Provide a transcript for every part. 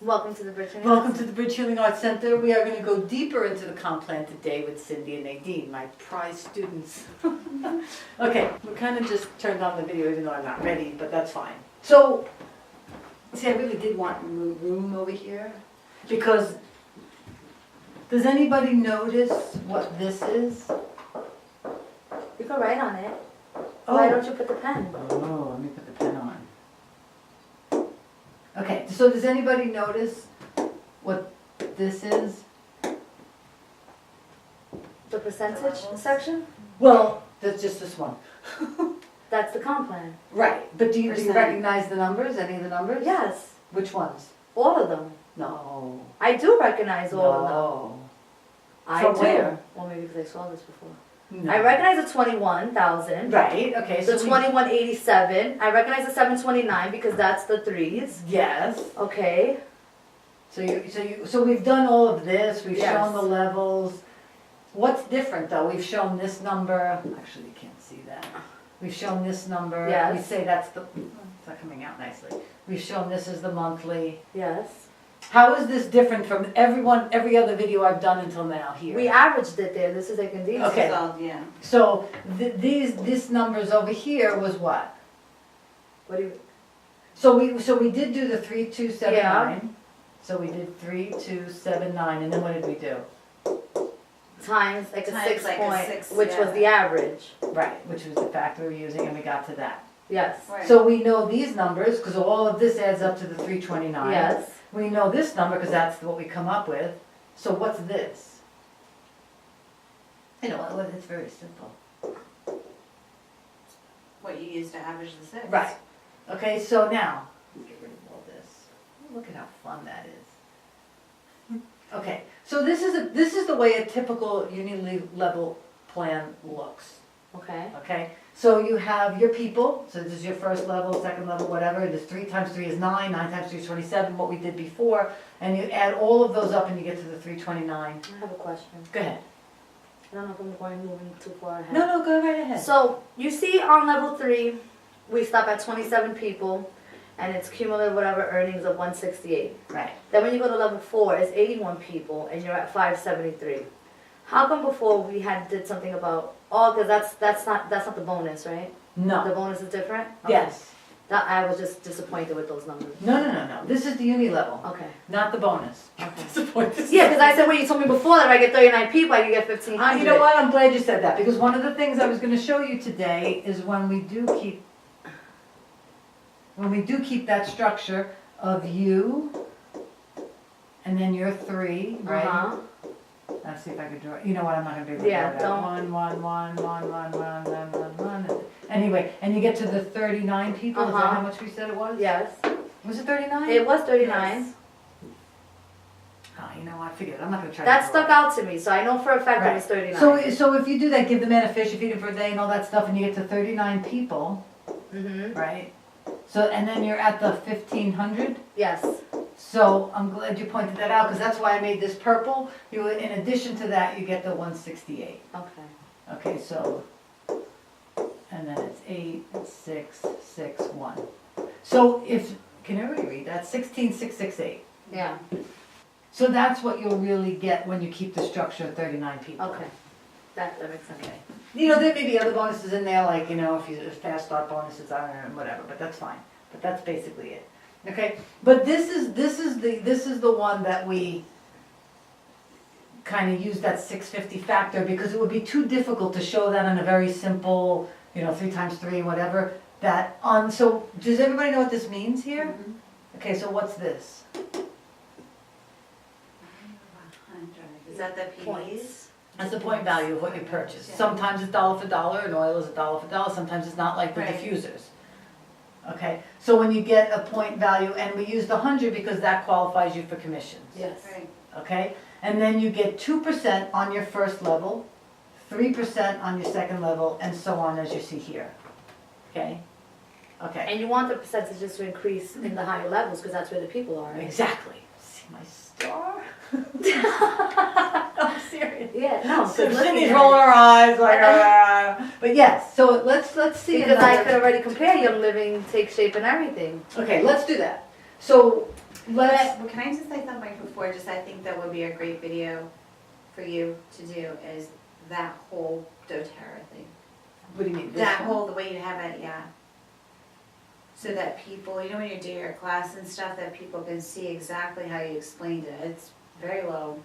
Welcome to the Bridge Healing Welcome Arts to the Bridge Healing Arts Center. We are going to go deeper into the comp plan today with Cindy and Nadine, my prize students. Okay, we kind of just turned on the video even though I'm not ready, but that's fine. So, see, I really did want room over here because does anybody notice what this is? You can write on it. Why don't you put the pen? Oh, let me put the pen on. Okay, so does anybody notice what this is? The percentage section? Well, that's just this one. That's the comp plan. Right, but do you Percent. recognize the numbers, any of the numbers? Yes, Which ones? all of them. No. I do recognize all of them. No. I From do. where? Well, maybe because I saw this before. No. I recognize the 21,000. Right, okay, The so 2187. I recognize the 729 because that's the threes. yes. Okay. So we've done all of this, we've Yes. shown the levels. What's different though? We've shown this number, actually you can't see that. We've shown this number. Yes. We say that's the, it's not coming out nicely. We've shown this is the monthly. Yes. How is this different from every other video I've done until now here? We averaged it there. This is like in detail. Okay. So, yeah. So this numbers over here was what? What do you? So we did do the 3279. So we did 3279, and then what did we do? Times like a Times 6 like a point, six, which yeah. was the average. Right, which was the factor we were using, and we got to that. Yes. Right. So we know these numbers because all of this adds up to the 329. Yes. We know this number because that's what we come up with. So what's this? You know what? It's very simple. What you use to average the six. Right. Okay, so now, let's get rid of all this. Look at how fun that is. Okay, so this is the way a typical unilevel plan looks. Okay. Okay, so you have your people, so this is your first level, second level, whatever. This 3 times 3 is 9, 9 times 3 is 27, what we did before, and you add all of those up and you get to the 329. I have a question. Go ahead. I don't know if I'm going moving too far ahead. No, go right ahead. So you see on level 3, we stop at 27 people, and it's cumulative whatever earnings of 168. Right. Then when you go to level 4, it's 81 people, and you're at 573. How come before we did something about because that's not the bonus, right? The No. bonus is different. Okay. Yes. That I was just disappointed with those numbers. No. This is the unilevel, Okay. not the bonus. Okay. Disappointed. Yeah, because I said when you told me before that if I get 39 people, I can get 1,500. You know what? I'm glad you said that because one of the things I was going to show you today is when we do keep that structure of you and then your 3, right? Uh-huh. Let's see if I could draw. You know what? I'm not going to be able to Yeah, draw that. don't. 1. Anyway, and you get to the 39 people. Is that Uh-huh. how much we said it was? Yes. Was it 39? It was 39. Yes. Oh, you know what? Forget it. I'm not going to try. That to stuck out to me, so I know for a fact it was 39. So if you do that, give the man a fish, you feed him for a day, and all that stuff, and you get to 39 people, Mm-hmm. right? So and then you're at the 1,500. Yes. So I'm glad you pointed that out because that's why I made this purple. You, in addition to that, you get the 168. Okay. Okay, so, and then it's 8, 6, 6, 1. So can everybody read that? 16,668. Yeah. So that's what you'll really get when you keep the structure of 39 people. Okay. That makes sense. Okay. You know, there may be other bonuses in there, like, you know, if you fast start bonuses, I don't know, whatever, but that's fine. But that's basically it. Okay? But this is the one that we kind of use that 650 factor because it would be too difficult to show that on a very simple, 3 times 3, whatever. So does everybody know what this means here? Mm-hmm. Okay, so what's this? Is that the Points. PDs? That's the point value of what you purchase. Yeah. Sometimes it's dollar for dollar, and oil is $1 for dollar. Sometimes it's not, like the Right. diffusers. Okay, so when you get a point value, and we used 100 because that qualifies you for commissions. Yes. Right. Okay, and then you get 2% on your first level, 3% on your second level, and so on as you see here. Okay. Okay. And you want the percentages to increase in the higher levels because that's where the people are. Right? Exactly. See my star? I'm serious. Yeah. No. So good Cindy's looking at rolling it. her eyes like, but yes. So let's see. Because I another- could already compare Young Living, Take Shape, and everything. Okay, let's do that. So let's, But can I just say something before, just I think that would be a great video for you to do is that whole doTERRA thing. what do you mean? This That one? whole, the way you have it, yeah. So that people, you know, when you do your class and stuff, that people can see exactly how you explained it. It's very low.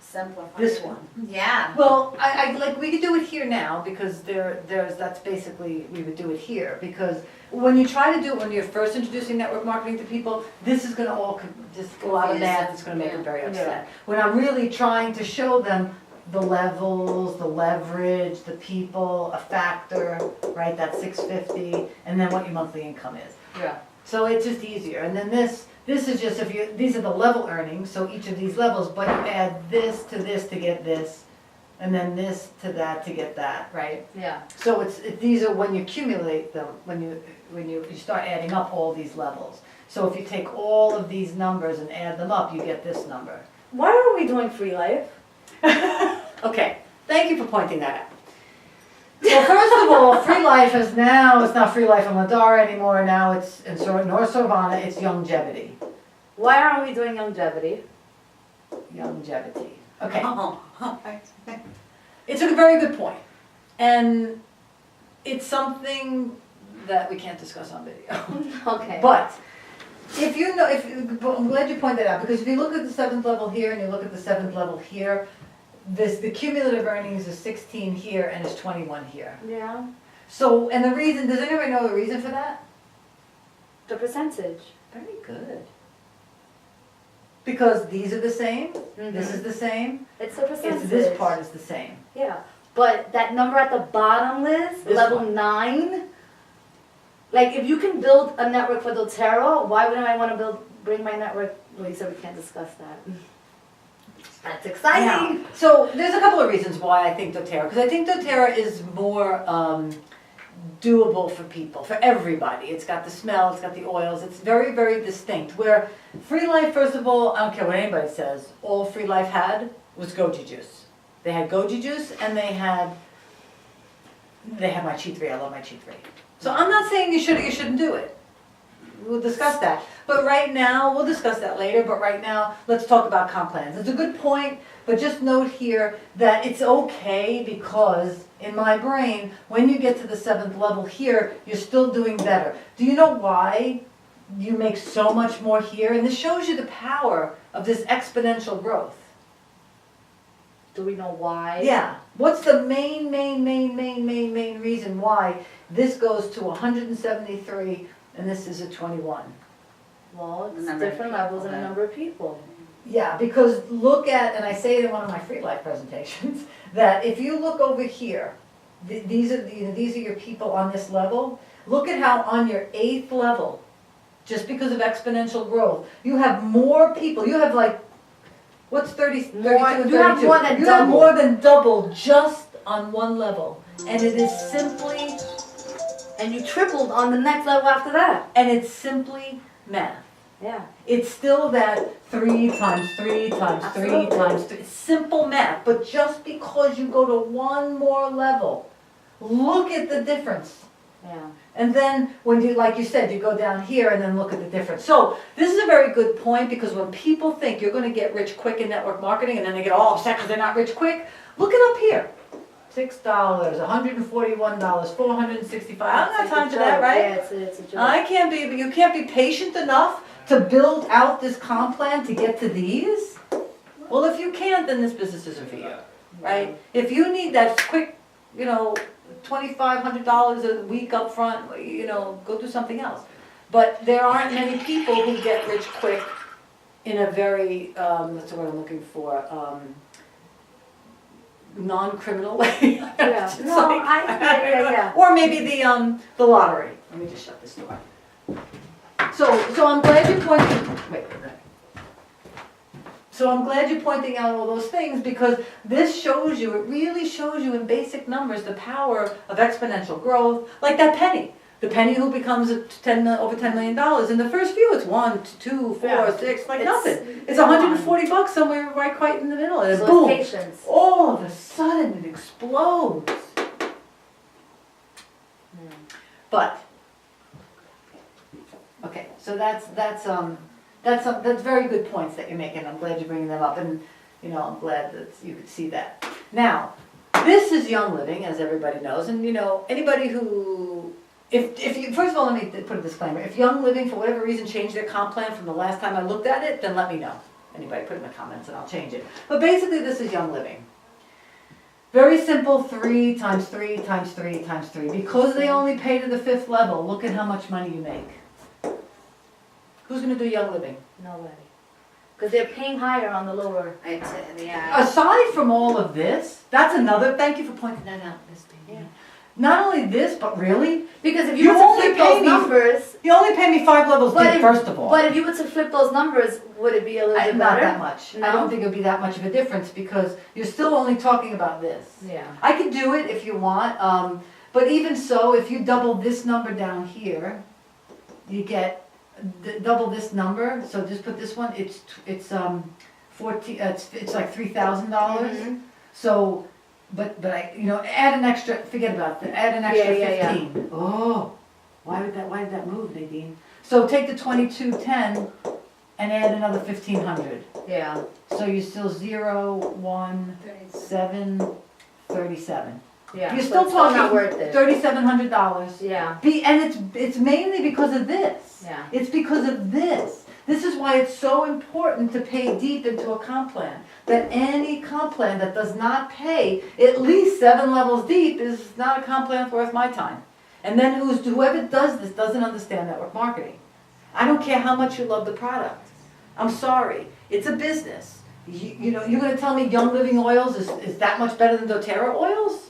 Simplified. This one? Yeah. Well, I like, we could do it here now, because that's basically, we would do it here, because when you try to do it when you're first introducing network marketing to people, this is gonna all, just a lot of math, it's gonna make them very upset. When I'm really trying to show them the levels, the leverage, the people, a factor, right, that's 650, and then what your monthly income is. Yeah. So it's just easier, and then this is just, these are the level earnings, so each of these levels, but you add this to get this, and then this to that to get that, right? Yeah. So these are when you accumulate them, when you start adding up all these levels. So if you take all of these numbers and add them up, you get this number. Why are we doing free life? Okay, thank you for pointing that out. Well, first of all, Free Life is now, it's not Free Life in Ladara anymore, now it's in North Savannah, it's Longevity. Why aren't we doing longevity? Longevity. Okay, Oh. it's a very good point. And it's something that we can't discuss on video. Okay. But if you know, I'm glad you pointed that out, because if you look at the 7th level here and you look at the 7th level here, the cumulative earnings is 16 here and is 21 here. Yeah. So, and the reason, does anybody know the reason for that? The percentage. Very good. Because these are the same, this is the same, It's the percentage. it's this part is the same. Yeah. But that number at the bottom, Liz, This level one. 9, like if you can build a network for doTERRA, why wouldn't I want to bring my network? Well, you said we can't discuss that. That's exciting. Now, so there's a couple of reasons why I think doTERRA, because I think doTERRA is more doable for people, for everybody. It's got the smell, it's got the oils, it's very, very distinct. Where Free Life, first of all, I don't care what anybody says, all Free Life had was goji juice. They had goji juice and they had my Chi 3. I love my Chi 3. So I'm not saying you should or you shouldn't do it. We'll discuss that. But right now, we'll discuss that later, but right now, let's talk about comp plans. It's a good point, but just note here that it's okay because in my brain, when you get to the 7th level here, you're still doing better. Do you know why you make so much more here? And this shows you the power of this exponential growth. Do we know why? Yeah. What's the main reason why this goes to 173 and this is a 21? Well, it's Number of different people, levels and a yeah. number of people. Yeah, because look at, and I say it in one of my Free Life presentations, that if you look over here, these are your people on this level. Look at how on your 8th level, just because of exponential growth, you have more people. You have like, what's 32 and 32? You have more than You double. have more than double just on one level. And it is simply, And you tripled on the next level after that. and it's simply math. Yeah. It's still that 3 times 3 times 3 Absolutely. times 3. Simple math, but just because you go to one more level, look at the difference. Yeah. And then when you, like you said, you go down here and then look at the difference. So this is a very good point because when people think you're going to get rich quick in network marketing and then they get all upset because they're not rich quick, look it up here. $6, $141, $465. I don't have time for that, right? Yeah, it's a joke. You can't be patient enough to build out this comp plan to get to these? Well, if you can't, then this business isn't for you, right? If you need that quick, $2,500 a week up front, go do something else. But there aren't many people who get rich quick in a very, what's the word I'm looking for, non-criminal way. Yeah. It's No, like- yeah. Or maybe the lottery. Let me just shut this door. So I'm glad you're pointing out all those things because this shows you, it really shows you in basic numbers the power of exponential growth, like that penny. The penny who becomes over $10 million. In the first few, it's 1, 2, 4, Yeah. 6, like It's- nothing. It's $140 somewhere right quite in the middle, and So boom! it's patience. All of a sudden, it explodes. But okay, so that's that's very good points that you're making. I'm glad you're bringing them up, and you know, I'm glad that you could see that. Now, this is Young Living, as everybody knows, and you know, anybody who, if you, first of all, let me put a disclaimer. If Young Living, for whatever reason, changed their comp plan from the last time I looked at it, then let me know. Anybody, put it in the comments and I'll change it. But basically, this is Young Living. Very simple, 3 times 3 times 3 times 3. Because they only pay to the 5th level, look at how much money you make. Who's going to do Young Living? Nobody. Because they're paying higher on the lower. Yeah. Aside from all of this, that's another, thank you for pointing that out, Miss Dee. Yeah. Not only this, but really, Because if You you were to only flip pay those me- numbers, you only pay me 5 levels But deep, if- first of all. but if you were to flip those numbers, would it be a little bit Not better? that much. I No? don't think it would be that much of a difference because you're still only talking about this. Yeah. I could do it if you want, but even so, if you double this number down here, you get double this number. So just put this one. It's 14. It's like $3,000. Mhm. So, but I, you know, add an extra. Forget about that. Add an extra Yeah. 15. Oh, why did that move, Nadine? So take the 2210 and add another 1,500. Yeah. So you're still 0, 1, 7, 37. Yeah. You're So still it's talking not worth it. $3,700. Yeah. And it's mainly because of this. Yeah. It's because of this. This is why it's so important to pay deep into a comp plan. That any comp plan that does not pay at least 7 levels deep is not a comp plan worth my time. And then whoever does this doesn't understand network marketing. I don't care how much you love the product. I'm sorry. It's a business. You know, you're going to tell me Young Living Oils is that much better than doTERRA oils?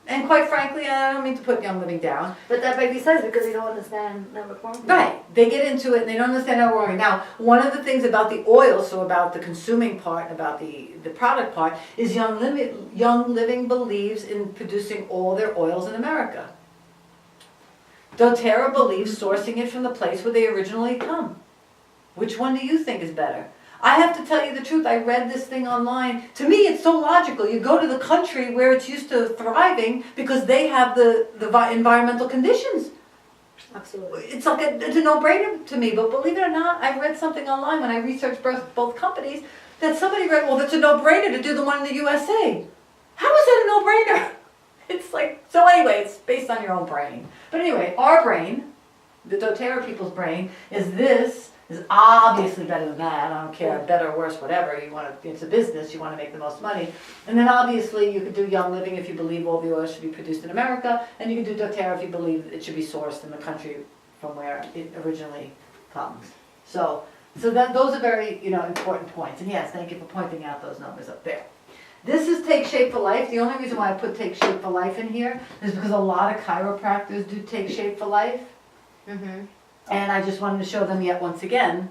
And quite frankly, I don't mean to put Young Living down. But that makes sense because you don't understand network marketing. Right. They get into it and they don't understand how we're working. Now, one of the things about the oil, so about the consuming part, about the product part, is Young Living believes in producing all their oils in America. doTERRA believes sourcing it from the place where they originally come. Which one do you think is better? I have to tell you the truth, I read this thing online. To me, it's so logical. You go to the country where it's used to thriving because they have the environmental conditions. Absolutely. It's like it's a no-brainer to me, but believe it or not, I read something online when I researched both companies that somebody read, well, it's a no-brainer to do the one in the USA. How is that a no-brainer? It's like, so anyway, it's based on your own brain. But anyway, our brain, the doTERRA people's brain, is obviously better than that. I don't care, better or worse, whatever. It's a business, you want to make the most money. And then obviously you could do Young Living if you believe all the oil should be produced in America, and you can do doTERRA if you believe it should be sourced in the country from where it originally comes. So those are very, important points. And yes, thank you for pointing out those numbers up there. This is Take Shape for Life. The only reason why I put Take Shape for Life in here is because a lot of chiropractors do Take Shape for Life. Mm-hmm. And I just wanted to show them yet once again,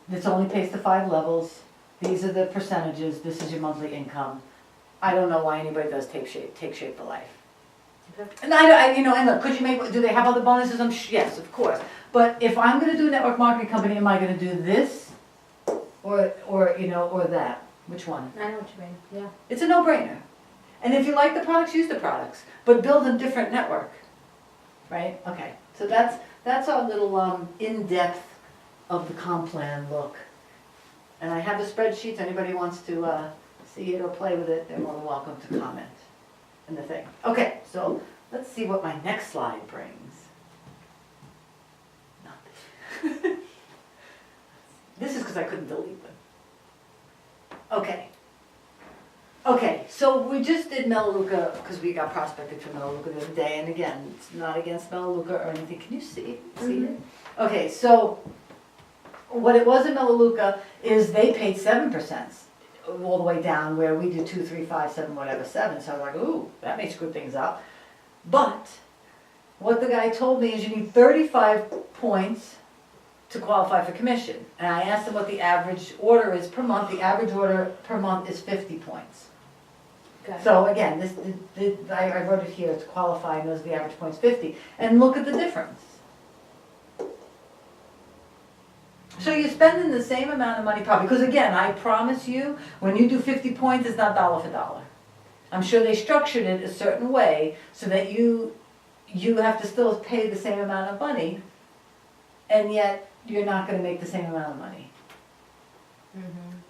this only pays to 5 levels. These are the percentages. This is your monthly income. I don't know why anybody does Take Shape for Life. Okay. And and look, do they have other bonuses? Yes, of course. But if I'm going to do a network marketing company, am I going to do this or that? Which one? I know what you mean. Yeah. It's a no-brainer. And if you like the products, use the products, but build a different network. Right? Okay. So that's our little in-depth of the comp plan look. And I have the spreadsheets. Anybody wants to see it or play with it, they're more than welcome to comment in the thing. Okay, so let's see what my next slide brings. Not this. This is because I couldn't delete them. Okay, so we just did Melaleuca because we got prospected for Melaleuca the other day, and again, it's not against Melaleuca or anything. Can you see it? Okay, so what it was in Melaleuca is they paid 7% all the way down, where we do 2, 3, 5, 7, whatever, 7. So I was like, ooh, that may screw things up. But what the guy told me is you need 35 points to qualify for commission. And I asked him what the average order is per month. The average order per month is 50 points. Okay. So again, I wrote it here to qualify, and those are the average points, 50. And look at the difference. So you're spending the same amount of money probably, because again, I promise you, when you do 50 points, it's not dollar for dollar. I'm sure they structured it a certain way so that you have to still pay the same amount of money, and yet you're not going to make the same amount of money.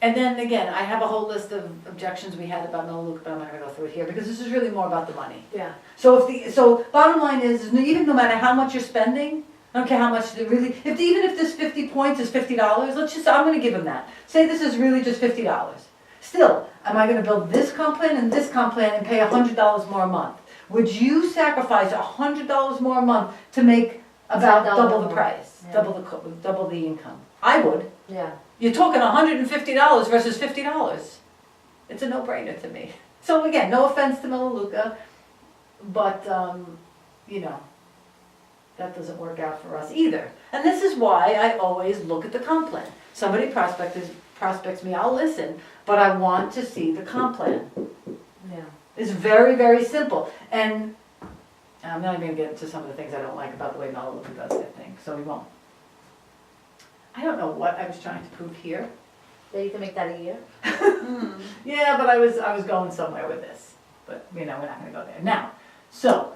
And then again, I have a whole list of objections we had about Melaleuca, but I'm not gonna go through it here, because this is really more about the money. Yeah. So bottom line is even no matter how much you're spending, I don't care how much they really, even if this 50 points is $50, I'm gonna give them that. Say this is really just $50. Still, am I gonna build this comp plan and this comp plan and pay $100 more a month? Would you sacrifice $100 more a month to make about double the price, Yeah. double the income? I would. Yeah. You're talking $150 versus $50. It's a no-brainer to me. So again, no offense to Melaleuca, but, you know, that doesn't work out for us either. And this is why I always look at the comp plan. Somebody prospects me, I'll listen, but I want to see the comp plan. Yeah. It's very, very simple. And I'm not even gonna get into some of the things I don't like about the way Melaleuca does their thing, so we won't. I don't know what I was trying to prove here. Yeah, you can make that a year. Yeah, but I was going somewhere with this. But, you know, we're not gonna go there. Now, so,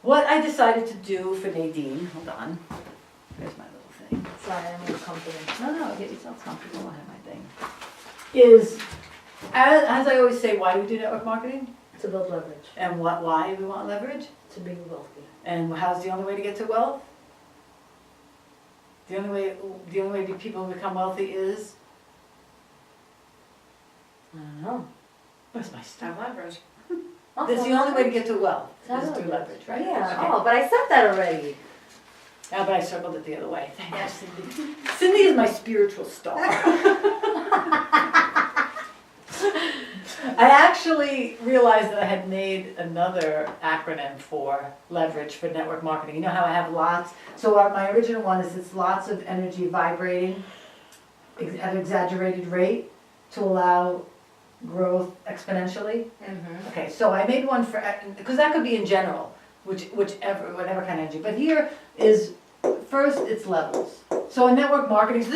what I decided to do for Nadine, hold on, there's my little thing. Sorry, I'm more comfortable. No, get yourself comfortable, I have my thing. Is, as I always say, why do we do network marketing? To build leverage. And why we want leverage? To be wealthy. And how's the only way to get to wealth? The only way people become wealthy is, I don't know. where's my stuff? Have leverage. That's the only way to get to wealth, Have is through leverage. leverage, right? Yeah, Okay. oh, but I said that already. Yeah, but I circled it the other way. Thank you, Cindy. Cindy is my spiritual star. I actually realized that I had made another acronym for leverage for network marketing. You know how I have lots? So my original one is it's lots of energy vibrating at an exaggerated rate to allow growth exponentially. Okay, so I made one for, because that could be in general, whatever kind of energy. But here is, first it's levels. So in network marketing, so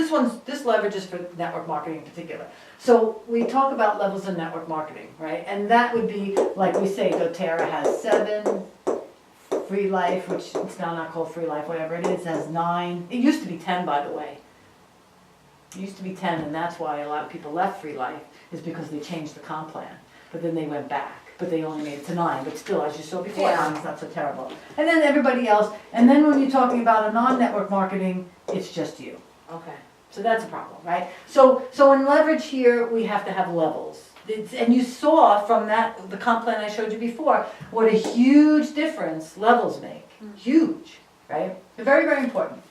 this leverage is for network marketing in particular. So we talk about levels in network marketing, right? And that would be, like we say, doTERRA has 7, Free Life, which it's now not called Free Life, whatever it is, has 9. It used to be 10, by the way. It used to be 10, and that's why a lot of people left Free Life, is because they changed the comp plan. But then they went back, but they only made it to 9. But still, as you saw before, Yeah. 9 is not so terrible. And then everybody else, and then when you're talking about a non-network marketing, it's just you. Okay. So that's a problem, right? So in leverage here, we have to have levels. And you saw from the comp plan I showed you before, what a huge difference levels make. Huge, right? They're very, very important.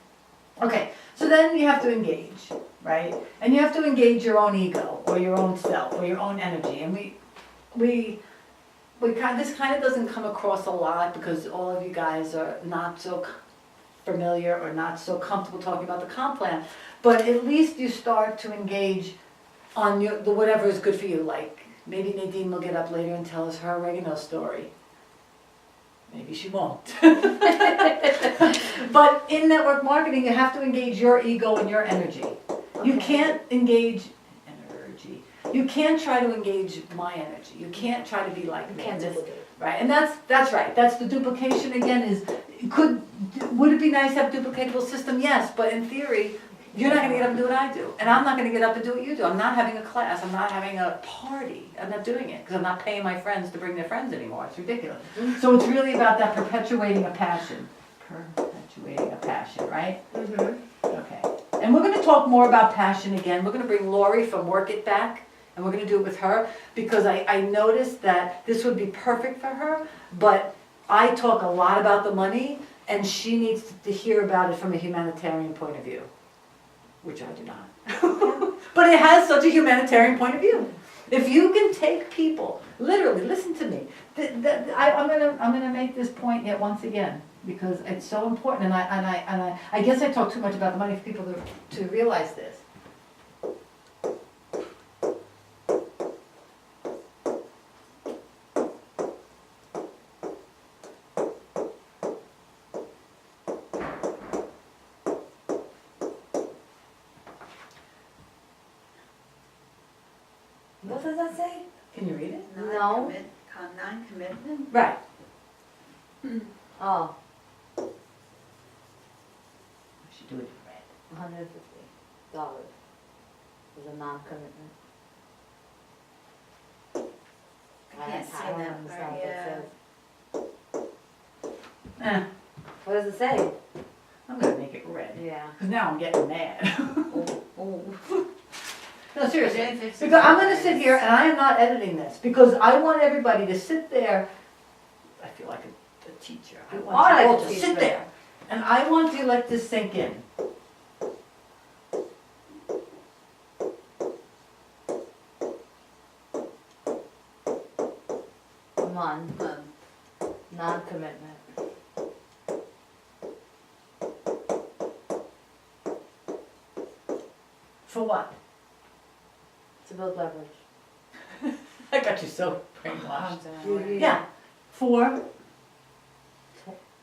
Okay, so then you have to engage, right? And you have to engage your own ego, or your own self, or your own energy. And this kind of doesn't come across a lot because all of you guys are not so familiar or not so comfortable talking about the comp plan, but at least you start to engage on the whatever is good for you. Like maybe Nadine will get up later and tell us her oregano story. Maybe she won't. But in network marketing, you have to engage your ego and your energy. You can't engage energy. You can't try to engage my energy. You can't try to be like You me. can't This- duplicate. Right, and that's right. That's the duplication again. Would it be nice to have a duplicatable system? Yes, but in theory, you're not going to get up and do what I do, and I'm not going to get up and do what you do. I'm not having a class. I'm not having a party. I'm not doing it because I'm not paying my friends to bring their friends anymore. It's ridiculous. So it's really about that perpetuating a passion. Perpetuating a passion, right? Okay. And we're going to talk more about passion again. We're going to bring Lori from Work It Back. And we're going to do it with her because I noticed that this would be perfect for her, but I talk a lot about the money and she needs to hear about it from a humanitarian point of view, which I do not. But it has such a humanitarian point of view. If you can take people, literally, listen to me. I'm gonna make this point yet once again because it's so important, and I guess I talk too much about the money for people to realize this. What does that say? Can you read it? No. Non-commitment? Right. Oh, I should do it in red. $150. is a non-commitment. I can't see I don't that understand part, what it yeah. says. Eh, What does it say? I'm gonna make it red, Yeah. because now I'm getting mad. Oh. No, seriously, because I'm gonna sit here and I am not editing this, because I want everybody to sit there. I feel like a teacher. I You want are you like all a to teacher. sit there, and I want you to let this sink in. Non-commitment. For what? To build leverage. I got you so brainwashed. Yeah. Yeah, for,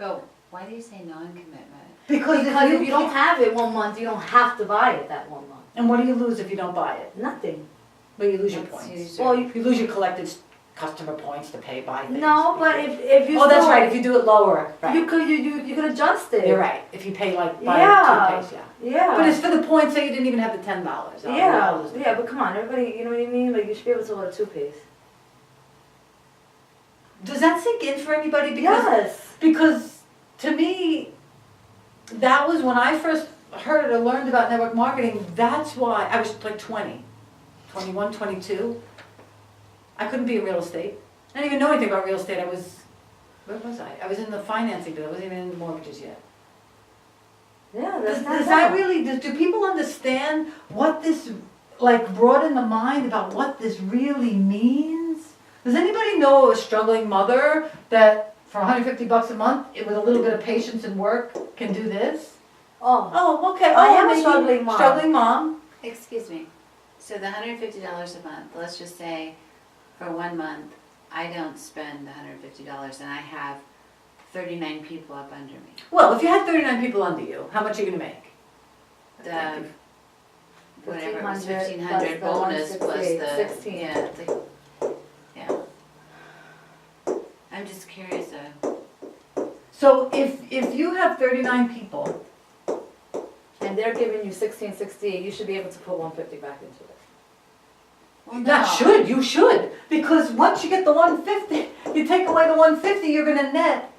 Oh, why do you say non-commitment? because Because if you don't can't- have it 1 month, you don't have to buy it that 1 month. and what do you lose if you don't buy it? Nothing. Well, you lose your That's points. usually- Well, you, You lose your collected customer points to pay by things. no, but if you Oh, that's still- right, if you do it lower, you right. you could adjust it. You're right, if you pay like by Yeah. toothpaste, yeah. Yeah. But it's for the points, say you didn't even have the $10. Yeah, but come on, everybody, you know what I mean? Like, you should be able to order toothpaste. Does that sink in for anybody? Because Yes. Because to me, that was when I first heard or learned about network marketing, that's why, I was like 20, 21, 22. I couldn't be in real estate. I didn't even know anything about real estate. Where was I? I was in the financing, but I wasn't even in the mortgages yet. Yeah, that's Does not that bad. really, do people understand what this, like, brought in the mind about what this really means? Does anybody know a struggling mother that for $150 a month, with a little bit of patience and work, can do this? Oh, Oh, okay. I Oh, am a maybe struggling mom. Struggling mom. Excuse me, so the $150 a month, let's just say for 1 month, I don't spend the $150 and I have 39 people up under me. Well, if you had 39 people under you, how much are you gonna make? The, whatever it was, 1,500 1,500 bonus plus 168, the, 16. yeah, it's like, yeah. I'm just curious So if you have 39 people, and they're giving you 1668, you should be able to put 150 back into it. well, you should, because once you get the 150, you take away the 150, you're gonna net.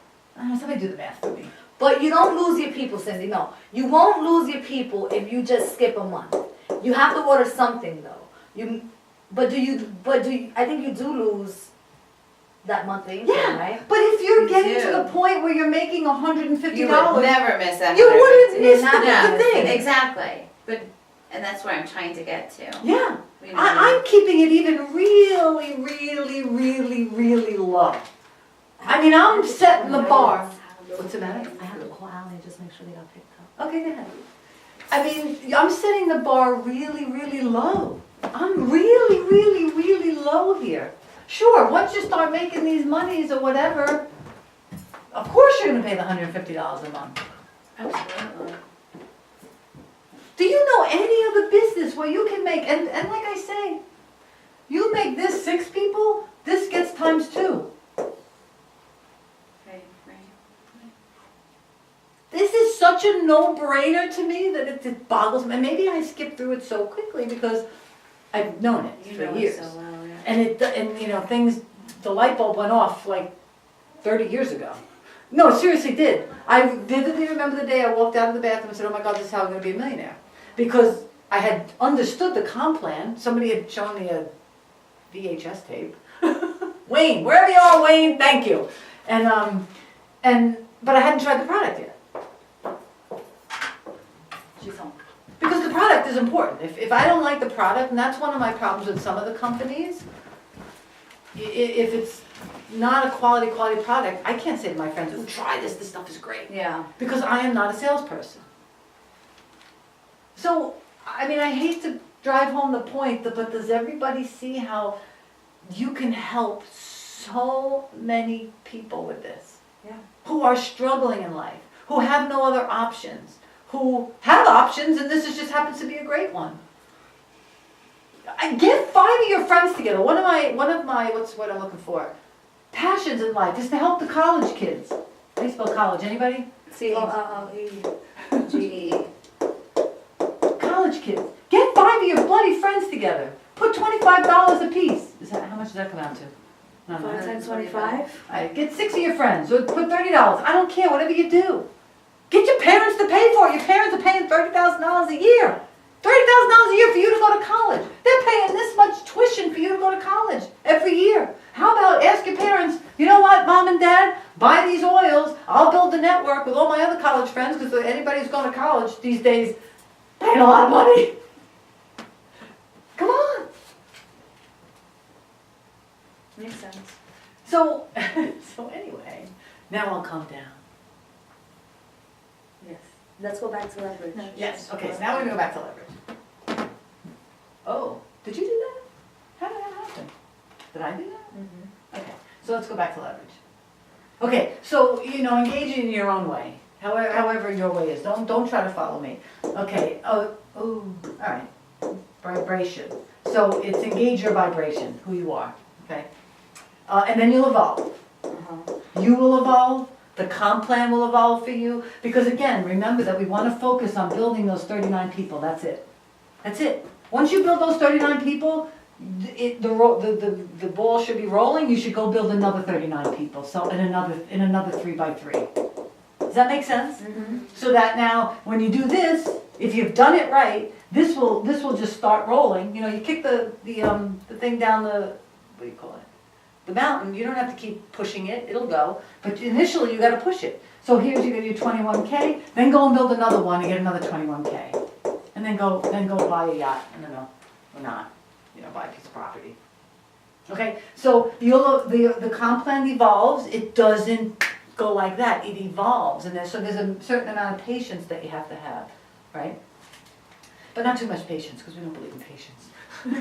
Somebody do the math for me. But you don't lose your people, Cindy, no. You won't lose your people if you just skip a month. You have to order something though. But I think you do lose that monthly income, Yeah, right? but if you're You getting do. to the point where you're making $150, You would never miss that. you wouldn't 150. miss You're not the gonna thing. Exactly, but, and that's where I'm trying to get to. Yeah, You know, I'm keeping it even really, really, really, really low. I mean, I'm setting the bar. What's the matter? I have to call Ally and just make sure they got picked up. Okay, go ahead. I mean, I'm setting the bar really, really low. I'm really, really, really low here. Sure, once you start making these monies or whatever, of course you're gonna pay the $150 a month. Absolutely. Do you know any other business where you can make, and like I say, you make this 6 people, this gets times 2. Right, right. This is such a no-brainer to me that it boggles me. And maybe I skipped through it so quickly because I've known it You for know it years. so well, yeah. And you know, the light bulb went off like 30 years ago. No, it seriously did. I vividly remember the day I walked out of the bathroom and said, oh my God, this is how I'm gonna be a millionaire. Because I had understood the comp plan. Somebody had shown me a VHS tape. Wayne, wherever you are, Wayne, thank you. But I hadn't tried the product yet. She's home. Because the product is important. If I don't like the product, and that's one of my problems with some of the companies, if it's not a quality product, I can't say to my friends, oh, try this stuff is great. Yeah. Because I am not a salesperson. So, I mean, I hate to drive home the point, but does everybody see how you can help so many people with this? Yeah. Who are struggling in life, who have no other options, who have options, and this just happens to be a great one. Get 5 of your friends together. One of my, what's what I'm looking for? Passions in life is to help the college kids. How do you spell college? Anybody? C-O-L-L-E-G-E. College kids. Get 5 of your bloody friends together. Put $25 a piece. How much does that come out to? No, no. 5 times 25? All right, get 6 of your friends, or put $30. I don't care, whatever you do. Get your parents to pay for it. Your parents are paying $30,000 a year. $30,000 a year for you to go to college. They're paying this much tuition for you to go to college every year. How about ask your parents, you know what, Mom and Dad, buy these oils. I'll build a network with all my other college friends, because anybody who's going to college these days paying a lot of money. Come on. Makes sense. So, so anyway, now I'll calm down. Yes. Let's go back to leverage. Yes, okay, so now we're gonna go back to leverage. Oh, did you do that? How did that happen? Did I do that? Mm-hmm. Okay, so let's go back to leverage. Okay, so, engage in your own way, however your way is. Don't try to follow me. Okay, all right, vibration. So it's engage your vibration, who you are, okay? And then you'll evolve. Uh-huh. You will evolve, the comp plan will evolve for you, because again, remember that we want to focus on building those 39 people, that's it. That's it. Once you build those 39 people, the ball should be rolling, you should go build another 39 people, so in another 3x3. Does that make sense? Mm-hmm. So that now, when you do this, if you've done it right, this will just start rolling. You kick the thing down the, what do you call it? The mountain, you don't have to keep pushing it, it'll go, but initially you gotta push it. So here's you get your 21K, then go and build another one and get another 21K. And then go buy a yacht, no, or not, buy a piece of property. Okay, so the comp plan evolves, it doesn't go like that, it evolves, and so there's a certain amount of patience that you have to have, right? But not too much patience, because we don't believe in patience.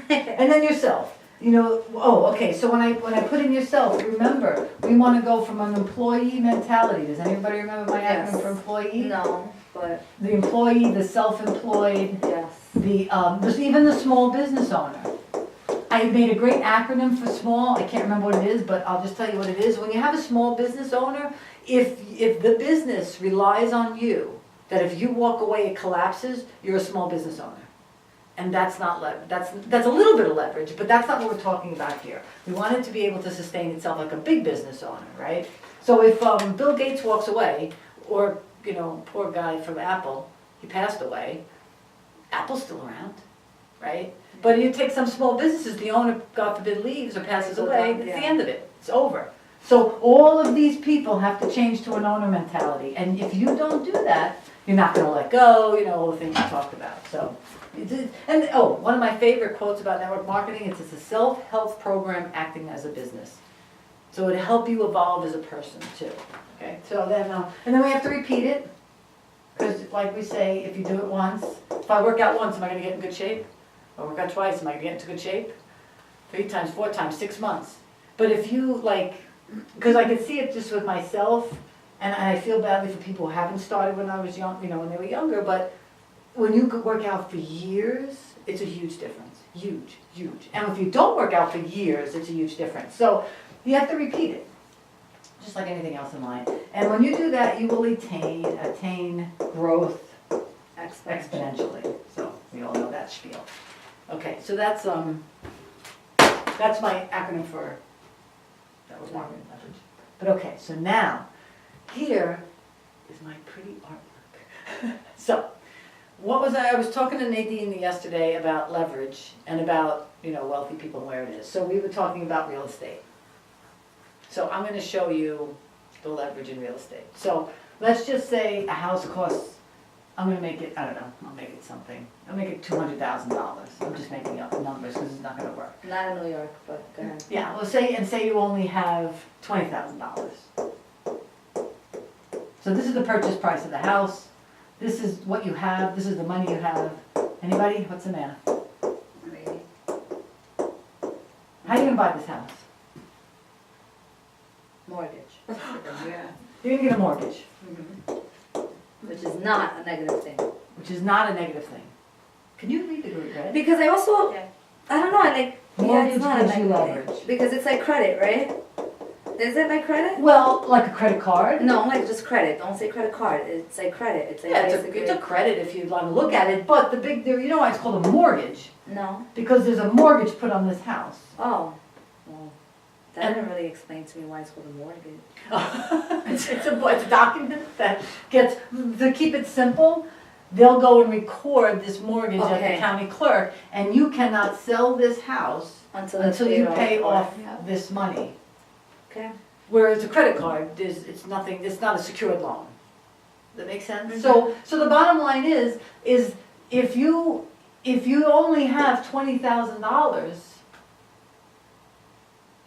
And then yourself. Okay, so when I put in yourself, remember, we want to go from an employee mentality. Does anybody remember my acronym for employee? No, but. The employee, the self-employed, Yes. there's even the small business owner. I made a great acronym for small, I can't remember what it is, but I'll just tell you what it is. When you have a small business owner, if the business relies on you, that if you walk away it collapses, you're a small business owner. And that's not that's a little bit of leverage, but that's not what we're talking about here. We want it to be able to sustain itself like a big business owner, right? So if Bill Gates walks away, or poor guy from Apple, he passed away, Apple's still around, right? But you take some small businesses, the owner, God forbid, leaves or passes away, it's the end of it, it's over. So all of these people have to change to an owner mentality, and if you don't do that, you're not going to let go, all the things we talked about. So. And one of my favorite quotes about network marketing is it's a self-help program acting as a business. So it'll help you evolve as a person too. Okay, so then, and then we have to repeat it, because like we say, if you do it once, if I work out once, am I going to get in good shape? If I work out twice, am I going to get into good shape? 3 times, 4 times, 6 months. But if you because I can see it just with myself, and I feel badly for people who haven't started when I was young, when they were younger, but when you work out for years, it's a huge difference. Huge, huge. And if you don't work out for years, it's a huge difference. So you have to repeat it, just like anything else in life. And when you do that, you will attain growth exponentially. So we all know that spiel. Okay, so that's my acronym for that was marketing leverage. But okay, so now here is my pretty artwork. So. I was talking to Nadine yesterday about leverage and about, wealthy people and where it is. So we were talking about real estate. So I'm going to show you the leverage in real estate. So let's just say a house costs, I'm going to make it, I don't know, I'll make it something. I'll make it $200,000. I'm just making up numbers because it's not going to work. Not in New York, but go ahead. Yeah, well say you only have $20,000. So this is the purchase price of the house. This is what you have, this is the money you have. Anybody? What's the math? Maybe. How are you going to buy this house? Mortgage. Yeah. You're going to get a mortgage. Which is not a negative thing. Which is not a negative thing. Can you read the group, right? Because I also, Yeah. I don't know, I like, Mortgage it's not a gives you negative leverage. thing. Because it's like credit, right? Is it like credit? Well, like a credit card. No, like just credit. Don't say credit card. It's like credit. It's like Yeah, basically. it's a credit if you want to look at it, but the big, you know why it's called a mortgage? No. Because there's a mortgage put on this house. Oh. Well, that And- didn't really explain to me why it's called a mortgage. It's a document that gets, to keep it simple, they'll go and record this mortgage at the Okay. county clerk, and you cannot sell this house Until you pay for it. off Yeah. this money. Okay. Whereas a credit card, it's nothing, it's not a secured loan. Does that make sense? Mhm. So the bottom line is if you only have $20,000,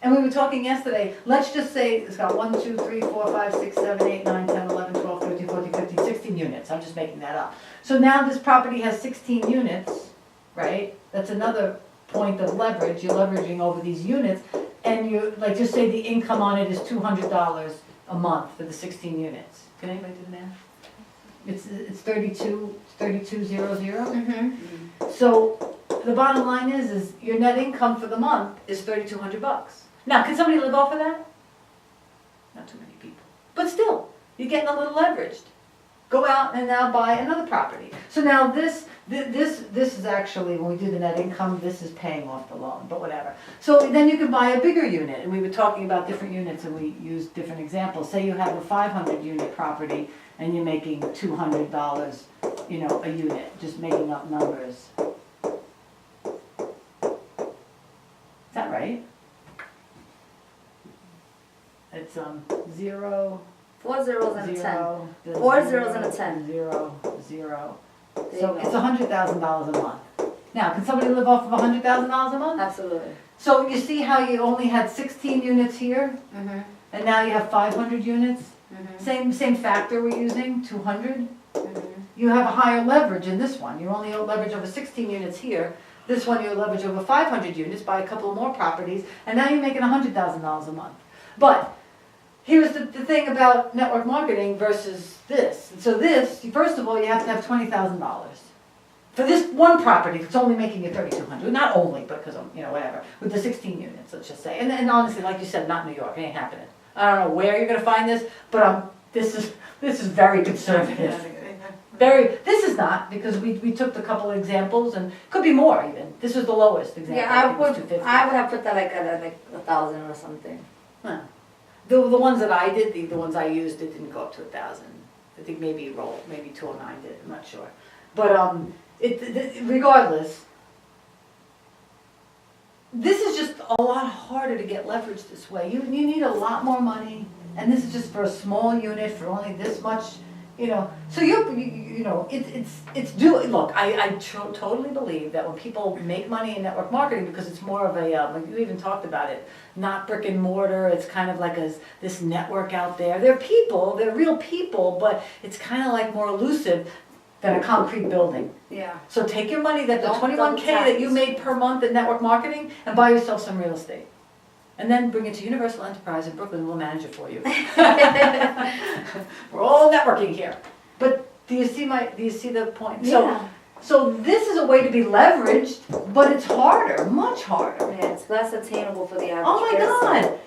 and we were talking yesterday, let's just say it's got 1, 2, 3, 4, 5, 6, 7, 8, 9, 10, 11, 12, 13, 14, 15, 16 units. I'm just making that up. So now this property has 16 units, right? That's another point of leverage. You're leveraging over these units. And you, like, just say the income on it is $200 a month for the 16 units. Can anybody do the math? It's 32,000. Mm-hmm. So the bottom line is your net income for the month is $3,200. Now, can somebody live off of that? Not too many people. But still, you're getting a little leveraged. Go out and now buy another property. So now this is actually, when we do the net income, this is paying off the loan, but whatever. So then you can buy a bigger unit, and we were talking about different units, and we used different examples. Say you have a 500 unit property, and you're making $200, a unit, just making up numbers. Is that right? It's 0, 4 zeros and a 10. 0, 4 zeros and a 10. 0, 0. There So you it's go. $100,000 a month. Now, can somebody live off of $100,000 a month? Absolutely. So you see how you only had 16 units here, Mm-hmm. and now you have 500 units? Mm-hmm. Same factor we're using, 200. Mm-hmm. You have a higher leverage in this one. You only have leverage over 16 units here. This one you leverage over 500 units, buy a couple more properties, and now you're making $100,000 a month. But here's the thing about network marketing versus this. So this, first of all, you have to have $20,000. For this one property, it's only making you $3,200. Not only, because whatever. With the 16 units, let's just say. And honestly, like you said, not New York. It ain't happening. I don't know where you're going to find this, but this is very conservative. This is not, because we took the couple of examples, and could be more even. This was the lowest example. Yeah, think it was 250. I would have put that like at like 1,000 or something. Huh. The ones that I did, the ones I used, it didn't go up to 1,000. I think maybe 209 did. I'm not sure. But regardless, this is just a lot harder to get leverage this way. You need a lot more money, and this is just for a small unit for only this much. So it's due. Look, I totally believe that when people make money in network marketing, because it's more of a, like you even talked about it, not brick and mortar, it's kind of like this network out there. They're people, they're real people, but it's kind of like more elusive than a concrete building. Yeah. So take your money, the Don't 21K that you made per month in network marketing, and buy yourself some real estate. And then bring it to Universal Enterprise in Brooklyn, and we'll manage it for you. We're all networking here. But do you see the point? Yeah. So this is a way to be leveraged, but it's harder, much harder. Yeah, it's less attainable for the average Oh my person. God!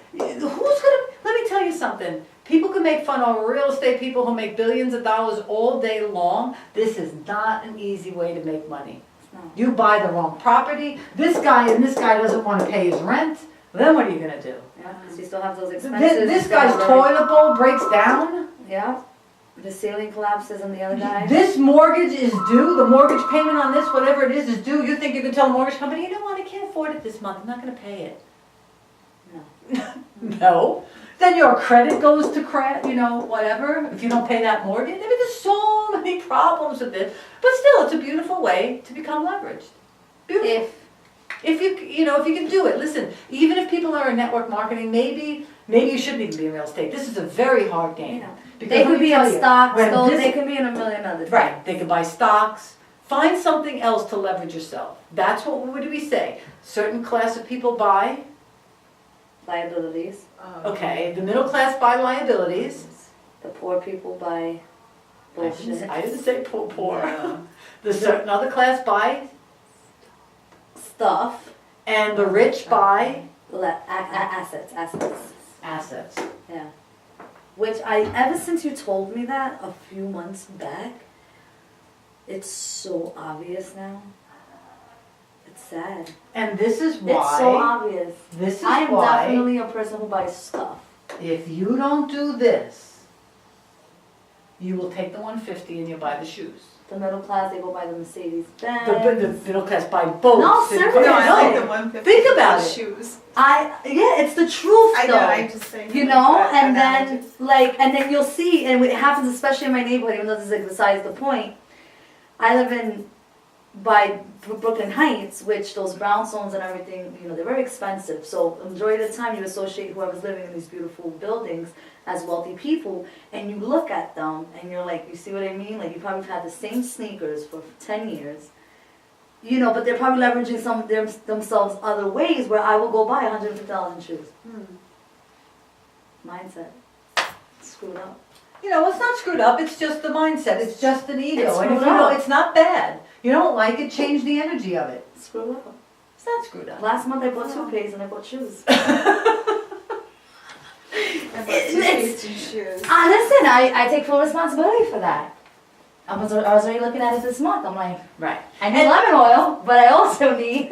Let me tell you something. People can make fun of real estate people who make billions of dollars all day long. This is not an easy way to make money. No. You buy the wrong property. This guy doesn't want to pay his rent. Then what are you gonna do? Yeah, because you still have those expenses. This guy's toilet bowl breaks down. Yeah. The ceiling collapses on the other guy. This mortgage is due. The mortgage payment on this, whatever it is due. You think you can tell the mortgage company, you know what, I can't afford it this month. I'm not gonna pay it. No. No. Then your credit goes to whatever, if you don't pay that mortgage. I mean, there's so many problems with this. But still, it's a beautiful way to become leveraged. Beautiful. If you can do it. Listen, even if people are in network marketing, maybe you shouldn't even be in real estate. This is a very hard game. Because They let could me be tell in you, stocks, when though. this- They could be in a million other things. Right, they can buy stocks. Find something else to leverage yourself. That's what do we say? Certain class of people buy. Liabilities. Okay, the middle class buy liabilities. The poor people buy bullshit. I didn't say poor. No. The certain other class buy, Stuff. and the rich buy. Assets. Assets. Yeah. Which ever since you told me that a few months back, it's so obvious now. It's sad. And this is why. It's so obvious. This is I am why. definitely a person who buys stuff. If you don't do this, you will take the 150 and you'll buy the shoes. The middle class, they go buy the Mercedes Benz. The middle class buy boats. No, and- seriously. No, I like No. the 150 Think about it. shoes. Yeah, it's the truth I though. know, I'm just saying. You know, that and analogy. then and then you'll see, and it happens especially in my neighborhood, even though this is like besides the point. I live by Brooklyn Heights, which those brownstones and everything, you know, they're very expensive. So the majority of the time you associate whoever's living in these beautiful buildings as wealthy people, and you look at them and you're like, you see what I mean? Like you probably have had the same sneakers for 10 years. You know, but they're probably leveraging themselves other ways where I will go buy $150 in shoes. Mindset. Screwed up. You know, it's not screwed up, it's just the mindset, it's just an ego. It's And if screwed you know, up. it's not bad. You don't like it, change the energy of it. Screwed up. It's not screwed up. Last month I bought toothpaste and I bought shoes. I bought toothpaste and shoes. Listen, I take full responsibility for that. I was already looking at it this month. I'm like, Right. I need lemon oil, but I also need,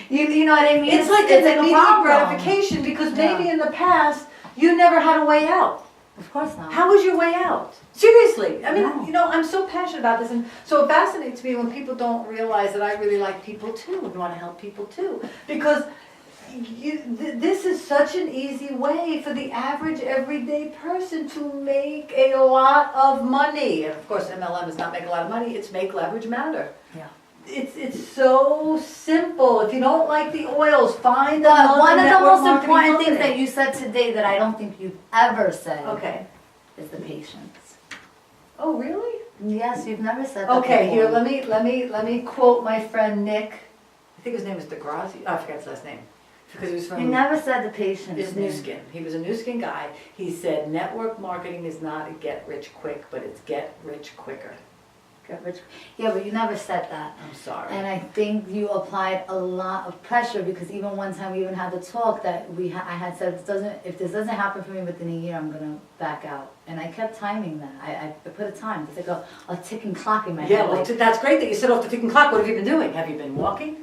you know what I mean? It's like an a immediate problem. gratification because maybe Yeah. in the past, you never had a way out. Of course not. How was your way out? Seriously, I mean, No. you know, I'm so passionate about this, and so it fascinates me when people don't realize that I really like people too, and want to help people too, because this is such an easy way for the average everyday person to make a lot of money. And of course, MLM is not make a lot of money; it's make leverage matter. Yeah. It's so simple. If you don't like the oils, find But another one of the network most marketing important things company. that you said today that I don't think you've ever said Okay. is the patience. Oh, really? Yes, you've never said that Okay, before. here, let me quote my friend Nick. I think his name is DeGrazia. Oh, I forgot his last name. Because he was You from never said the patience. his thing. New Skin. He was a New Skin guy. He said network marketing is not a get rich quick, but it's get rich quicker. Get rich. Yeah, but you never said that. I'm sorry. And I think you applied a lot of pressure because even one time we even had the talk that I had said if this doesn't happen for me within a year, I'm gonna back out. And I kept timing that. I put a time. It's like a ticking clock in my Yeah, head. well, Like, that's great that you set off the ticking clock. What have you been doing? Have you been walking?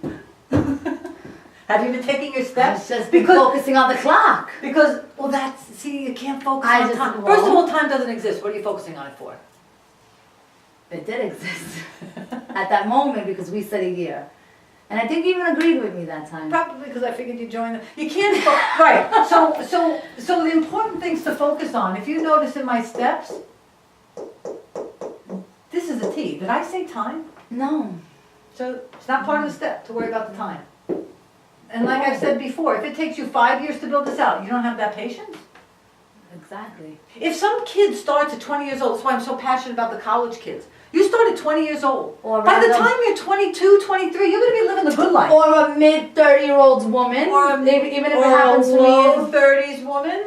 Have you been taking your I've steps? just been focusing on the clock. Because, well, see, you can't focus I on just time. won't. First of all, time doesn't exist. What are you focusing on it for? It did exist at that moment because we said a year. And I think you even agreed with me that time. Probably because I figured you'd join. You can't. Right. So the important things to focus on. If you notice in my steps, this is a T. Did I say time? No. So it's not part of the step to worry about the time. And like I said before, if it takes you 5 years to build this out, you don't have that patience. Exactly. If some kid starts at 20 years old, that's why I'm so passionate about the college kids. You start at 20 years old. Or By the random- time you're 22, 23, you're going to be living the good life. Or a mid-30-year-old woman. Or a even if it or happens a to low me. 30s woman,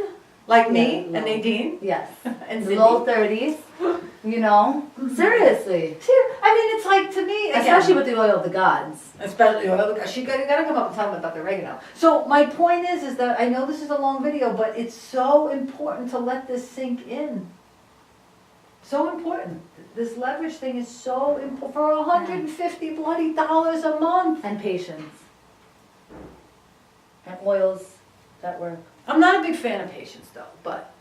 like me Yeah, and low. Nadine Yes. and Cindy. Low 30s. You know? Seriously. I mean, it's like to me, again, Especially with the oil of the gods. especially you gotta come up and tell them about the oregano. So my point is that I know this is a long video, but it's so important to let this sink in. So important. This leverage thing is so important for $150 bloody dollars a month. And patience. And oils that work. I'm not a big fan of patience though, but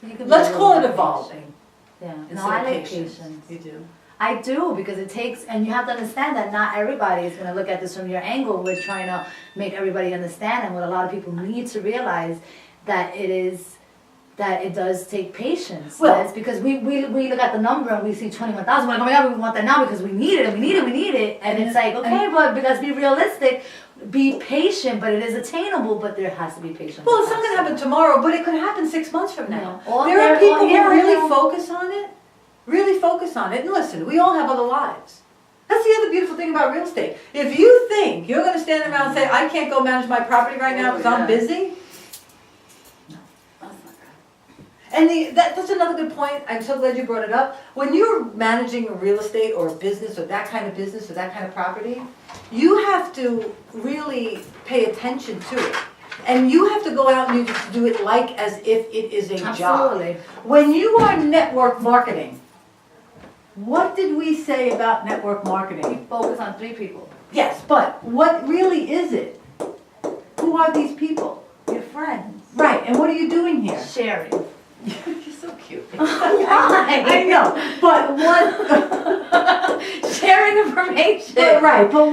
You could be let's a call little it bit evolving. patient. Yeah. Instead No, I of like patience. patience. You do. I do, because it takes, and you have to understand that not everybody is going to look at this from your angle. We're trying to make everybody understand, and what a lot of people need to realize that it does take patience. Well- Yes, because we look at the number and we see 21,000. We're like, oh my God, we want that now because we need it, and we need it, we need it. And it's like, okay, but let's be realistic. Be patient, but it is attainable, but there has to be patience. Well, it's not gonna happen tomorrow, but it could happen 6 months from now. Yeah. Or There are there- people or, yeah, who really yeah. focus on it, really focus on it, and listen, we all have other lives. That's the other beautiful thing about real estate. If you think you're gonna stand around and say, I can't go manage my property right now because I'm busy, That's not right. and that's another good point, I'm so glad you brought it up. When you're managing a real estate or a business or that kind of business or that kind of property, you have to really pay attention to it. And you have to go out and you just do it like as if it is a job. Absolutely. When you are network marketing, what did we say about network marketing? You focus on 3 people. Yes, but what really is it? Who are these people? Your friends. Right, and what are you doing here? Sharing. You're so cute. Why? I know, but what? Sharing information. But, right, but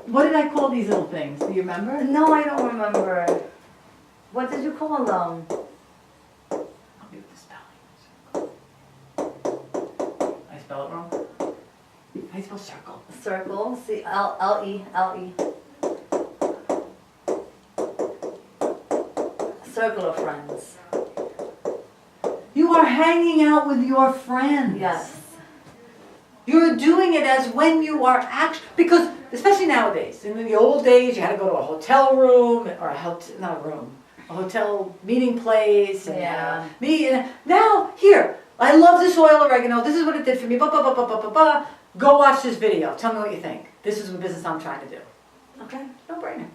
what did I call these little things? Do you remember? No, I don't remember. What did you call them? I'll give it the spelling. I spell it wrong? How do you spell circle? Circle. C-L-E-L-E. Circle of friends. You are hanging out with your friends. Yes. You're doing it as when you are actually, because especially nowadays, in the old days, you had to go to a hotel room, or not a room, a hotel meeting place, and Yeah. now, here, I love this oil oregano, this is what it did for me, blah, blah, blah, blah, blah, blah, blah. Go watch this video, tell me what you think. This is the business I'm trying to do. Okay. No brainer.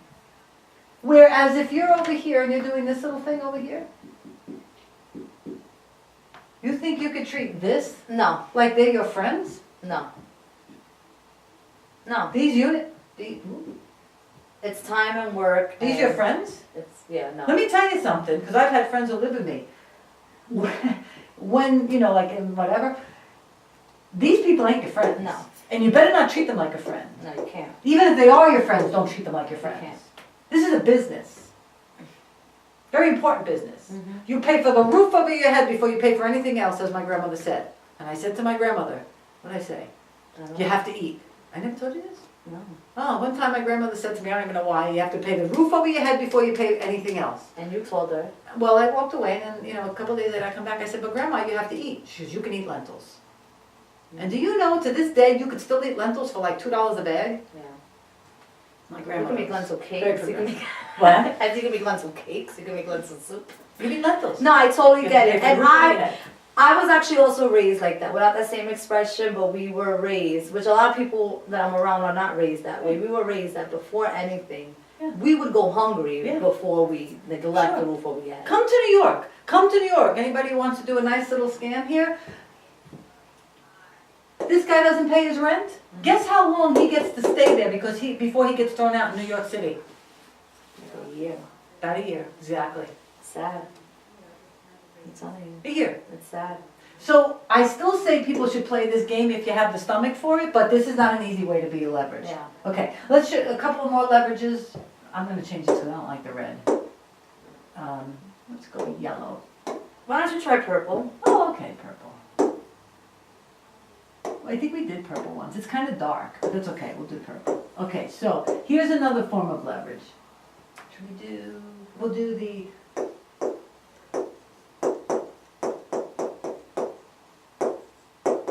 Whereas if you're over here and you're doing this little thing over here, you think you could treat this No. like they're your friends? No. No. These It's time and work. these and your friends? It's, yeah, no. Let me tell you something, because I've had friends who live with me. When, you know, like in whatever, these people ain't your friends. No. And you better not treat them like a friend. No, you can't. Even if they are your friends, don't treat them like your friends. can't. This is a business. Very important business. Mhm. You pay for the roof over your head before you pay for anything else, as my grandmother said. And I said to my grandmother, what did I say? I don't You know. have to eat. I never told you this? No. Oh, one time my grandmother said to me, I don't even know why, you have to pay the roof over your head before you pay anything else. And you told her. Well, I walked away, and then, you know, a couple of days later I come back, I said, but Grandma, you have to eat. She goes, you can eat lentils. And do you know, to this day, you could still eat lentils for like $2 a bag? Yeah. My You grandma. can make lentil very cakes. You can make, What? I think you can make lentil cakes. You can make lentil soup. You eat lentils. No, I totally You get can it. pay for And the roof over your head. I was actually also raised like that, without that same expression, but we were raised, which a lot of people that I'm around are not raised that way. We were raised that before anything, Yeah. we would go hungry Yeah. before we neglect the Sure. roof over your head. Come to New York. Come to New York. Anybody who wants to do a nice little scam here? This guy doesn't pay his rent? Guess how long he gets to stay there before he gets thrown out in New York City? Like a year. About a year, exactly. Sad. I'm telling you, A year. it's sad. So I still say people should play this game if you have the stomach for it, but this is not an easy way to be leveraged. Yeah. Okay, let's show a couple more leverages. I'm going to change this because I don't like the red. Let's go yellow. Why don't you try purple? Oh, okay, purple. I think we did purple once. It's kind of dark, but that's okay. We'll do purple. Okay, so here's another form of leverage. Should we do? We'll do the.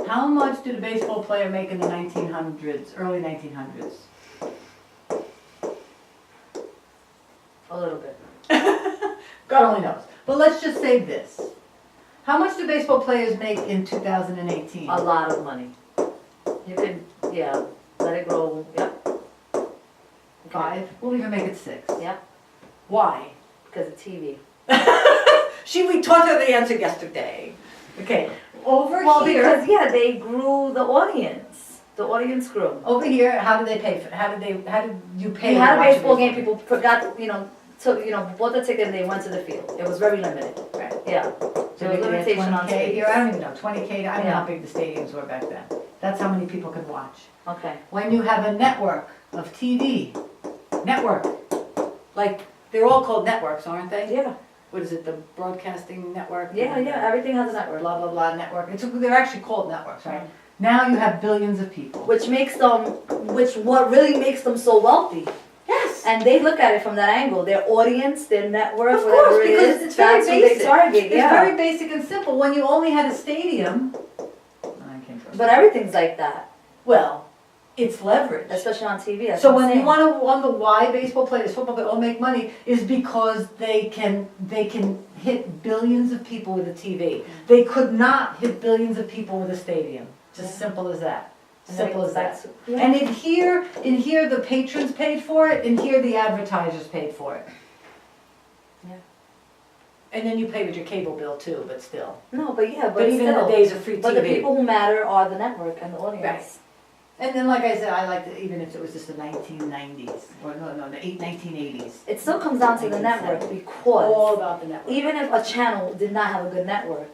How much did a baseball player make in the 1900s, early 1900s? A little bit. God only knows. But let's just say this. How much do baseball players make in 2018? A lot of money. You could, yeah, let it grow. Yep. Okay. 5. We'll even make it 6. Yep. Why? Because of TV. We taught her the answer yesterday. Okay, over Well, here. because yeah, they grew the audience. The audience grew. Over here, how did they pay for? How did you pay? You to had a watch baseball game. People forgot, bought the ticket and they went to the field. It was very limited. Right. Yeah. So There was maybe they had limitation on 20K space. here. I don't even know. 20K. I don't know how Yeah. big the stadiums were back then. That's how many people could watch. Okay. When you have a network of TV, network, like they're all called networks, aren't they? Yeah. What is it? The broadcasting network. Yeah. Everything has a network. Blah blah blah network. They're actually called networks, right? Now you have billions of people. What really makes them so wealthy. Yes. And they look at it from that angle. Their audience, their network, Of whatever course, it because is, it's very that's who they basic. target. It's Yeah. very basic and simple. When you only had a stadium, But everything's like that, well, it's leverage. especially on TV. That's So what I'm when you saying. want to wonder why baseball players, football players all make money, is because they can hit billions of people with a TV. They could not hit billions of people with a stadium. It's as simple as that. Simple as that. Yeah. And in here the patrons paid for it, and here the advertisers paid for it. Yeah. And then you pay with your cable bill too, but still. No, but yeah, But even in the still. days of free TV. But the people who matter are the network and the audience. Right. And then, like I said, I liked it even if it was just the 1990s, or no, the 1980s. It still comes down to the network All because about the network. even if a channel did not have a good network,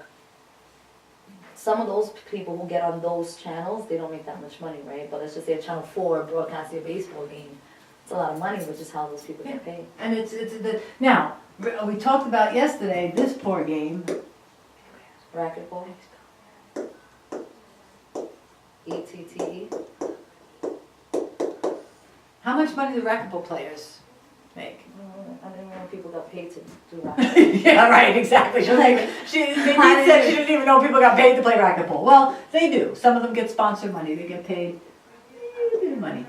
some of those people who get on those channels, they don't make that much money, right? But let's just say Channel 4 broadcasts your baseball game. It's a lot of money, which is how those people get paid. And now, we talked about yesterday, this poor game. Racquetball. ETTE. How much money do racquetball players make? I didn't know people got paid to do racquetball. Yeah, right, exactly. They said she didn't even know people got paid to play racquetball. Well, they do. Some of them get sponsored money. They get paid a little bit of money.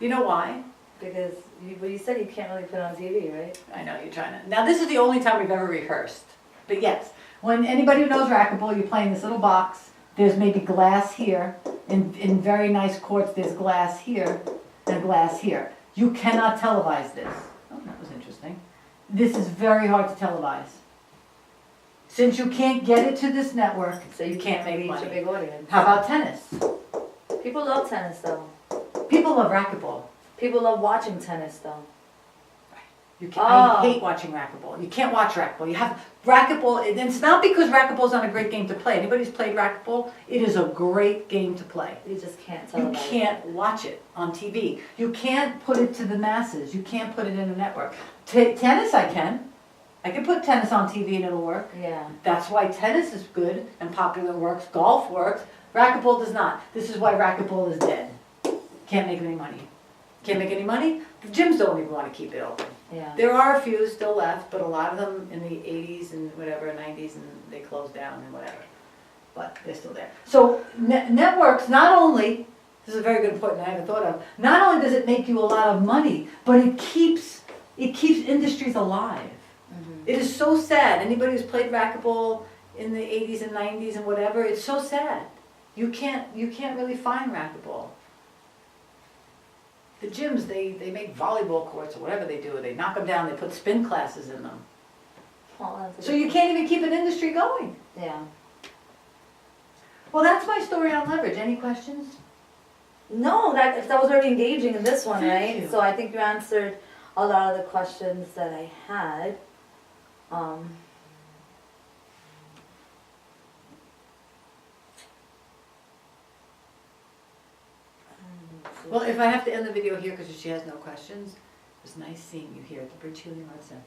You know why? Because you said you can't really put it on TV, right? I know you're trying to. Now, this is the only time we've ever rehearsed. But yes, when anybody who knows racquetball, you play in this little box. There's maybe glass here. In very nice courts, there's glass here and glass here. You cannot televise this. Oh, that was interesting. This is very hard to televise. Since you can't get it to this network, So you can't make reach a money. big audience. How about tennis? People love tennis though. People love racquetball. People love watching tennis though. You can't, I Oh. hate watching racquetball. You can't watch racquetball. You have racquetball, and it's not because racquetball's not a great game to play. Anybody who's played racquetball, it is a great game to play. You just can't You televise. can't watch it on TV. You can't put it to the masses. You can't put it in a network. Tennis I can. I can put tennis on TV and it'll work. Yeah. That's why tennis is good and popular and works. Golf works. Racquetball does not. This is why racquetball is dead. Can't make any money. Can't make any money. The gyms don't even want to keep it open. Yeah. There are a few still left, but a lot of them in the 80s and whatever, 90s, and they closed down and whatever. But they're still there. So networks, not only, this is a very good point that I haven't thought of, not only does it make you a lot of money, but it keeps industries alive. Mhm. It is so sad. Anybody who's played racquetball in the 80s and 90s and whatever, it's so sad. You can't really find racquetball. The gyms, they make volleyball courts or whatever they do. They knock them down, they put spin classes in them. Well, that's a So good you can't even keep an industry going. point. Yeah. Well, that's my story on leverage. Any questions? No, that was very engaging in this one, Thank right? you. So I think you answered a lot of the questions that I had. Well, if I have to end the video here because she has no questions, it was nice seeing you here at the Bridge Healing Arts Center.